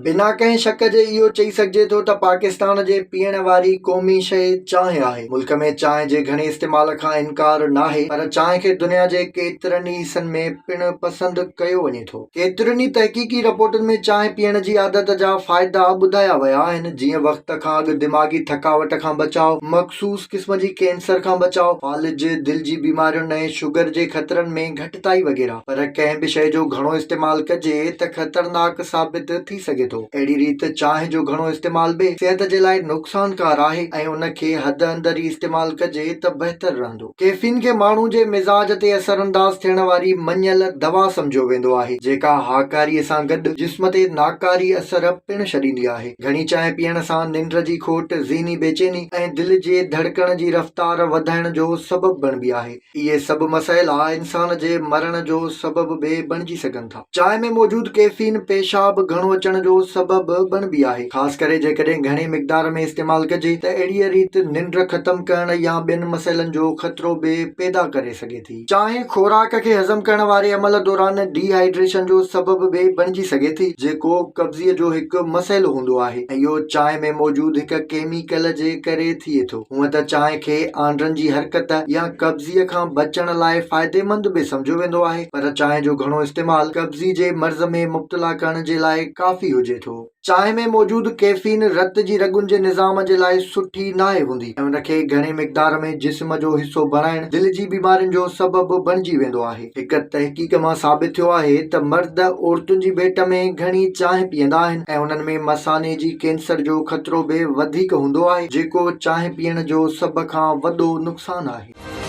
बिना कंहिं शक जे इहो चई सघिजे थो त पाकिस्तान जे पीअण वारी क़ौमी शइ चांहि आहे। मुल्क में चांहि जे घणे इस्तेमाल खां इनकार नाहे, पर चांहि खे दुनिया जे केतिरनि ई हिसनि में पिणु पसंदि कयो वञे थो। केतिरनि ई तहक़ीक़ी रिपोर्टनि में चांहि पीअण जी आदत जा फ़ाइदा ॿुधाया विया आहिनि, जीअं वक़्त खां अॻु दिमाग़ी थकावट खां बचाव, मख़सूस क़िस्म जी कैंसर खां बचाव, फालिज, दिलि जी बीमारियुनि ऐं शुगर जे ख़तरनि में घटिताई वग़ैरह। पर कंहिं बि शइ जो घणो इस्तेमाल कजे त ख़तरनाक साबित थी सघे थो। अहिड़ी रीति चांहि जो घणो इस्तेमाल बि सिहत जे लाइ नुक़सानकार आहे ऐं उनखे हद अंदरि ई इस्तेमाल कजे त बहितर रहंदो। कैफीन खे माण्हू जे मिज़ाज ते असरअंदाज थियण वारी मञियल दवा सम्झियो वेंदो आहे, जेका हाकारीअ सां गॾु जिस्म ते नाकारी असर पिणु छॾींदी आहे। घणी चांहि पीअण सां निंड जी खोट, ज़हनी बेचैनी ऐं दिलि जे धड़कण जी रफ़्तार वधाइण जो सबबु बणिबी आहे। इहे सभु मसइला इंसान जे मरण जो सबबु बि बणिजी सघनि था। चांहि में मौजूदु कैफीन पेशाब घणो अचण जो सबबु बणिबी आहे, ख़ासि करे जेकॾहिं घणे मिक़दार में इस्तेमाल कजे त अहिड़ीअ रीति निंड ख़तम करण या ॿियनि मसइलनि जो ख़तरो बि पैदा करे सघे थी। चांहि खोराक खे हज़म करण वारे अमल दौरान डिहाइड्रेशन जो सबबु बि बणिजी सघे थी, जेको कब्ज़ीअ जो हिकु मसइलो हूंदो आहे ऐं इहो चांहि में मौजूदु हिकु केमिकल जे करे थिए थो। हूअं त चांहि खे आंड्रनि जी हरकत या कब्ज़ीअ खां बचण लाइ फ़ाइदेमंद बि सम्झियो वेंदो आहे, पर चांहि जो घणो इस्तेमाल कब्ज़ी जे मर्ज़ में मुब्तला करण जे लाइ काफ़ी हुजे थो। चांहि में मौजूदु कैफीन रत जी रगुनि जे निज़ाम जे लाइ सुठी नाहे हूंदी ऐं उनखे घणे मिक़दार में जिस्म जो हिसो बणाइण दिलि जी बीमारियुनि जो सबबु बणिजी वेंदो आहे। हिकु तहक़ीक़ मां साबित थियो आहे त मर्द औरतुनि जी भेट में घणी चांहि पीअंदा आहिनि ऐं उन्हनि में मसाने जी कैंसर जो ख़तरो बि वधीक हूंदो आहे, जेको चांहि पीअण जो सभ खां वॾो नुक़सानु आहे।